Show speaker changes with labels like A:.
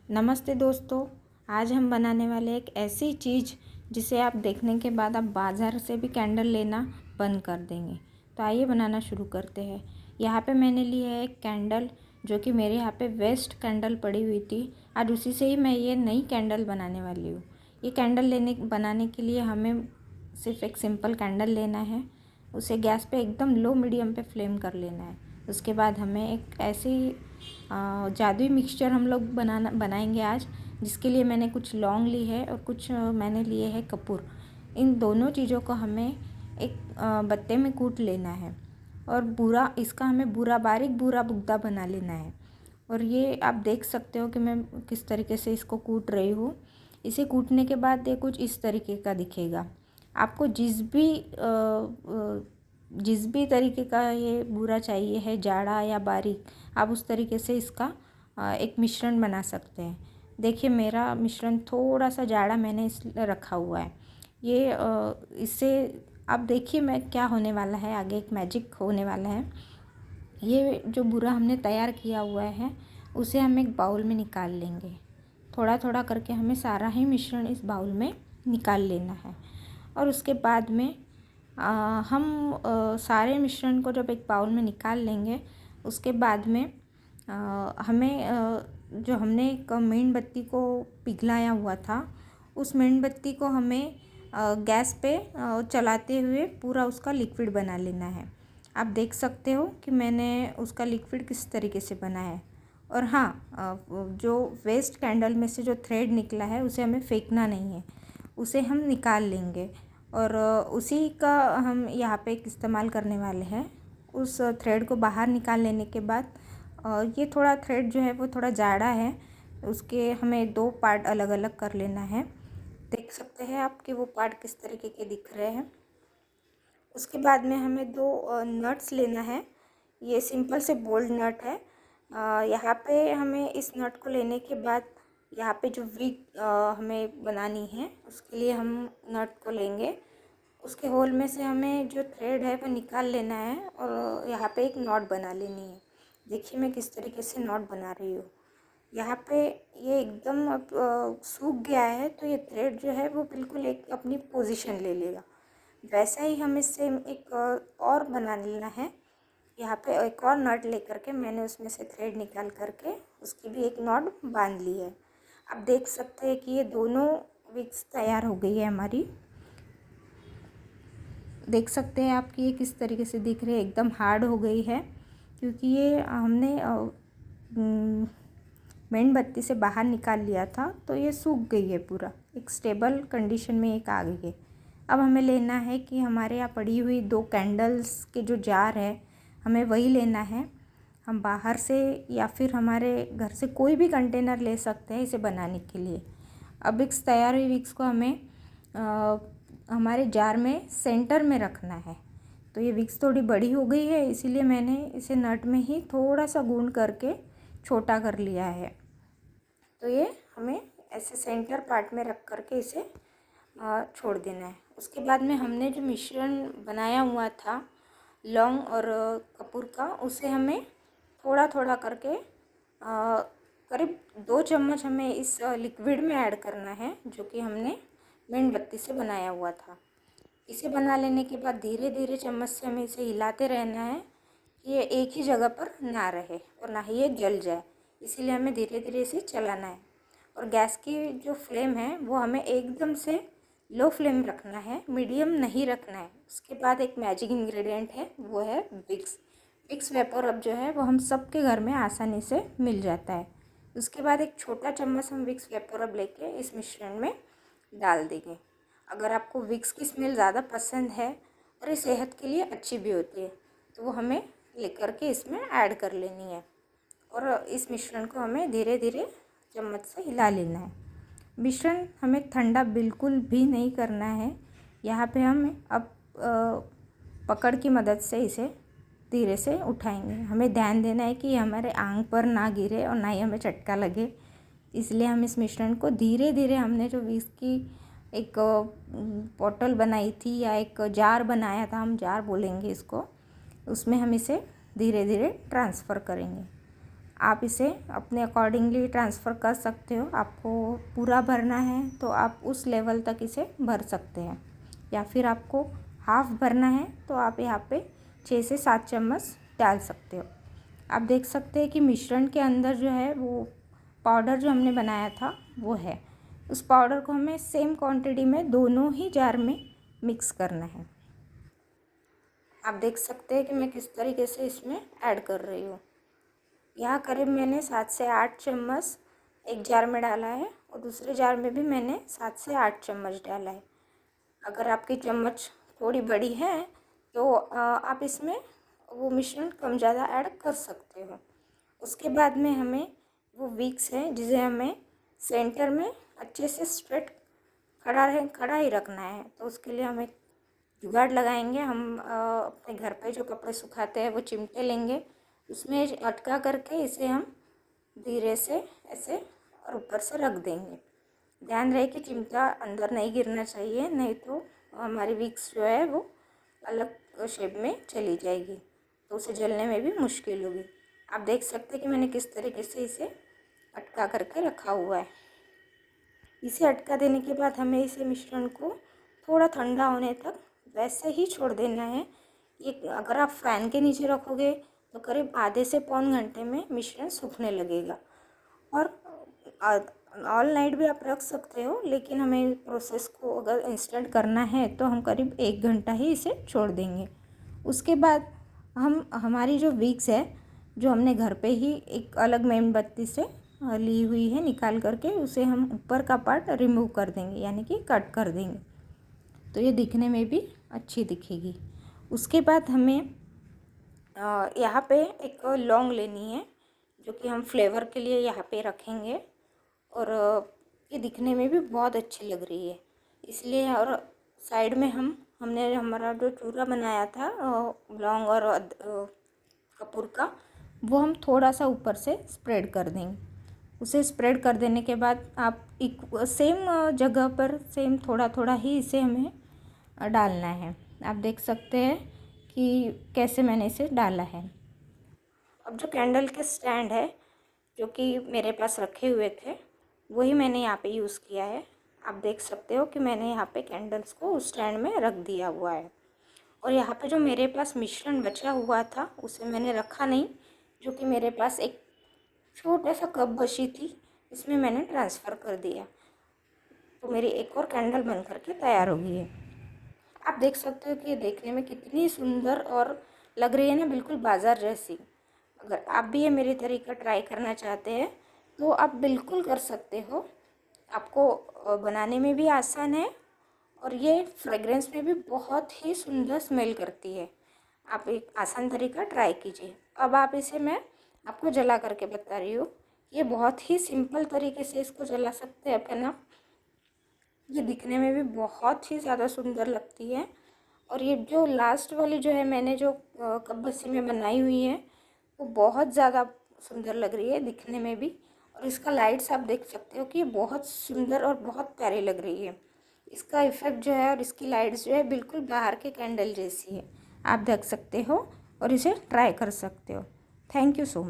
A: नमस्ते दोस्तों। आज हम बनाने वाले एक ऐसी चीज़ जिसे आप देखने के बाद आप बाज़ार से भी कैंडल लेना बंद कर देंगे। तो आइए बनाना शुरू करते हैं। यहाँ पे मैंने ली है एक कैंडल, जो कि मेरे यहाँ पे वेस्ट कैंडल पड़ी हुई थी। आज उसी से ही मैं ये नई कैंडल बनाने वाली हूँ। ये कैंडल बनाने के लिए हमें सिर्फ एक सिंपल कैंडल लेना है। उसे गैस पे एकदम लो मीडियम पे फ्लेम कर लेना है। उसके बाद हमें एक ऐसी जादुई मिक्सचर हम लोग बनाएंगे आज, जिसके लिए मैंने कुछ लौंग ली है और कुछ मैंने लिए है कपूर। इन दोनों चीज़ों को हमें एक बत्ते में कूट लेना है और इसका हमें बारीक बूरा बुगदा बना लेना है। और ये आप देख सकते हो कि मैं किस तरीके से इसको कूट रही हूँ। इसे कूटने के बाद ये कुछ इस तरीके का दिखेगा। आपको जिस भी तरीके का ये बूरा चाहिए है, जाड़ा या बारीक, आप उस तरीके से इसका एक मिश्रण बना सकते हैं। देखिए, मेरा मिश्रण थोड़ा सा जाड़ा मैंने इसलिए रखा हुआ है। ये इससे आप देखिए मैं क्या होने वाला है, आगे एक मैजिक होने वाला है। ये जो बूरा हमने तैयार किया हुआ है उसे हम एक बाउल में निकाल लेंगे। थोड़ा थोड़ा करके हमें सारा ही मिश्रण इस बाउल में निकाल लेना है। और उसके बाद में हम सारे मिश्रण को जब एक बाउल में निकाल लेंगे, उसके बाद में हमें जो हमने एक मेणबत्ती को पिघलाया हुआ था, उस मेणबत्ती को हमें गैस पे चलाते हुए पूरा उसका लिक्विड बना लेना है। आप देख सकते हो कि मैंने उसका लिक्विड किस तरीके से बनाया है। और हाँ, जो वेस्ट कैंडल में से जो थ्रेड निकला है उसे हमें फेंकना नहीं है, उसे हम निकाल लेंगे। और उसी का हम यहाँ पे एक इस्तेमाल करने वाले हैं। उस थ्रेड को बाहर निकाल लेने के बाद ये थोड़ा थ्रेड जो है वो थोड़ा जाड़ा है, उसके हमें 2 पार्ट अलग अलग कर लेना है। देख सकते हैं आप कि वो पार्ट किस तरीके के दिख रहे हैं। उसके बाद में हमें 2 नट्स लेना है। ये सिंपल से बोल्ड नट है। यहाँ पे हमें इस नट को लेने के बाद यहाँ पे जो विग हमें बनानी है, उसके लिए हम नट को लेंगे। उसके होल में से हमें जो थ्रेड है वो निकाल लेना है और यहाँ पे एक नॉट बना लेनी है। देखिए मैं किस तरीके से नॉट बना रही हूँ। यहाँ पे ये एकदम अब सूख गया है, तो ये थ्रेड जो है वो बिल्कुल एक अपनी पोजीशन ले लेगा। वैसा ही हमें सेम एक और बना लेना है। यहाँ पे एक और नट लेकर के मैंने उसमें से थ्रेड निकाल करके उसकी भी एक नॉट बांध ली है। आप देख सकते हैं कि ये दोनों विक्स तैयार हो गई है हमारी। देख सकते हैं आप कि ये किस तरीके से दिख रही है, एकदम हार्ड हो गई है, क्योंकि ये हमने मेणबत्ती से बाहर निकाल लिया था, तो ये सूख गई है, पूरा एक स्टेबल कंडीशन में एक आ गई है। अब हमें लेना है कि हमारे यहाँ पड़ी हुई 2 कैंडल्स के जो जार है, हमें वही लेना है। हम बाहर से या फिर हमारे घर से कोई भी कंटेनर ले सकते हैं इसे बनाने के लिए। अब विक्स तैयार हुई विक्स को हमें हमारे जार में सेंटर में रखना है। तो ये विक्स थोड़ी बड़ी हो गई है, इसीलिए मैंने इसे नट में ही थोड़ा सा गूंद करके छोटा कर लिया है। तो ये हमें ऐसे सेंटर पार्ट में रख करके इसे छोड़ देना है। उसके बाद में हमने जो मिश्रण बनाया हुआ था लौंग और कपूर का, उसे हमें थोड़ा थोड़ा करके करीब 2 चम्मच हमें इस लिक्विड में ऐड करना है, जो कि हमने मेणबत्ती से बनाया हुआ था। इसे बना लेने के बाद धीरे धीरे चम्मच से हमें इसे हिलाते रहना है कि ये एक ही जगह पर ना रहे और ना ही ये जल जाए। इसीलिए हमें धीरे धीरे इसे चलाना है। और गैस की जो फ्लेम है वो हमें एकदम से लो फ्लेम रखना है, मीडियम नहीं रखना है। उसके बाद एक मैजिक इंग्रेडिएंट है, वो है विक्स। विक्स वेपर अब जो है वो हम सबके घर में आसानी से मिल जाता है। उसके बाद एक छोटा चम्मच हम विक्स वेपर अब लेके इस मिश्रण में डाल देंगे। अगर आपको विक्स की स्मेल ज़्यादा पसंद है और ये सेहत के लिए अच्छी भी होती है, तो वो हमें लेकर के इसमें ऐड कर लेनी है। और इस मिश्रण को हमें धीरे धीरे चम्मच से हिला लेना है। मिश्रण हमें ठंडा बिल्कुल भी नहीं करना है। यहाँ पे हम अब पकड़ की मदद से इसे धीरे से उठाएंगे। हमें ध्यान देना है कि हमारे आंख पर ना गिरे और ना ही हमें चटका लगे। इसलिए हम इस मिश्रण को धीरे धीरे, हमने जो विक्स की एक बॉटल बनाई थी या एक जार बनाया था, हम जार बोलेंगे इसको, उसमें हम इसे धीरे धीरे ट्रांसफ़र करेंगे। आप इसे अपने अकॉर्डिंगली ट्रांसफ़र कर सकते हो। आपको पूरा भरना है तो आप उस लेवल तक इसे भर सकते हैं, या फिर आपको हाफ़ भरना है तो आप यहाँ पे 6 से 7 चम्मच डाल सकते हो। आप देख सकते हैं कि मिश्रण के अंदर जो है वो पाउडर जो हमने बनाया था वो है। उस पाउडर को हमें सेम क्वांटिटी में दोनों ही जार में मिक्स करना है। आप देख सकते हैं कि मैं किस तरीके से इसमें ऐड कर रही हूँ। यहाँ करीब मैंने 7 से 8 चम्मच एक जार में डाला है और दूसरे जार में भी मैंने 7 से 8 चम्मच डाला है। अगर आपकी चम्मच थोड़ी बड़ी है तो आप इसमें वो मिश्रण कम ज़्यादा ऐड कर सकते हो। उसके बाद में हमें वो विक्स है जिसे हमें सेंटर में अच्छे से स्ट्रेट खड़ा ही रखना है। तो उसके लिए हम एक जुगाड़ लगाएंगे। हम अपने घर पे जो कपड़े सुखाते हैं वो चिमटे लेंगे, उसमें अटका करके इसे हम धीरे से ऐसे और ऊपर से रख देंगे। ध्यान रहे कि चिमटा अंदर नहीं गिरना चाहिए, नहीं तो हमारी विक्स जो है वो अलग शेप में चली जाएगी, तो उसे जलने में भी मुश्किल होगी। आप देख सकते हैं कि मैंने किस तरीके से इसे अटका करके रखा हुआ है। इसे अटका देने के बाद हमें इसे मिश्रण को थोड़ा ठंडा होने तक वैसे ही छोड़ देना है। ये अगर आप फ़ैन के नीचे रखोगे तो करीब आधे से पौन घंटे में मिश्रण सूखने लगेगा। और ऑल नाइट भी आप रख सकते हो, लेकिन हमें प्रोसेस को अगर इंस्टेंट करना है तो हम करीब 1 घंटा ही इसे छोड़ देंगे। उसके बाद हम हमारी जो विक्स है जो हमने घर पे ही एक अलग मेणबत्ती से ली हुई है निकाल करके, उसे हम ऊपर का पार्ट रिमूव कर देंगे, यानी कि कट कर देंगे, तो ये दिखने में भी अच्छी दिखेगी। उसके बाद हमें यहाँ पे एक लौंग लेनी है जो कि हम फ्लेवर के लिए यहाँ पे रखेंगे, और ये दिखने में भी बहुत अच्छी लग रही है इसलिए। और साइड में हमने हमारा जो चूरा बनाया था लौंग और कपूर का, वो हम थोड़ा सा ऊपर से स्प्रेड कर देंगे। उसे स्प्रेड कर देने के बाद आप सेम जगह पर सेम थोड़ा थोड़ा ही इसे हमें डालना है। आप देख सकते हैं कि कैसे मैंने इसे डाला है। अब जो कैंडल के स्टैंड है जो कि मेरे पास रखे हुए थे वही मैंने यहाँ पे यूज़ किया है। आप देख सकते हो कि मैंने यहाँ पे कैंडल्स को उस स्टैंड में रख दिया हुआ है। और यहाँ पे जो मेरे पास मिश्रण बचा हुआ था उसे मैंने रखा नहीं, जो कि मेरे पास एक छोटा सा कप बची थी, इसमें मैंने ट्रांसफ़र कर दिया, तो मेरी एक और कैंडल बन करके तैयार हो गई है। आप देख सकते हो कि ये देखने में कितनी सुंदर और लग रही है ना, बिल्कुल बाज़ार जैसी। अगर आप भी ये मेरी तरीका ट्राई करना चाहते हैं तो आप बिल्कुल कर सकते हो। आपको बनाने में भी आसान है और ये फ्रेगरेंस में भी बहुत ही सुंदर स्मेल करती है। आप एक आसान तरीका ट्राई कीजिए। अब आप इसे मैं आपको जला करके बता रही हूँ। ये बहुत ही सिंपल तरीके से इसको जला सकते हैं अपन आप। ये दिखने में भी बहुत ही ज़्यादा सुंदर लगती है। और ये जो लास्ट वाली जो है मैंने जो कब्बसी में बनाई हुई है वो बहुत ज़्यादा सुंदर लग रही है दिखने में भी। और इसका लाइट्स आप देख सकते हो कि ये बहुत सुंदर और बहुत प्यारी लग रही है। इसका इफ़ेक्ट जो है और इसकी लाइट्स जो है बिल्कुल बाहर के कैंडल जैसी है। आप देख सकते हो और इसे ट्राई कर सकते हो। Thank you so much.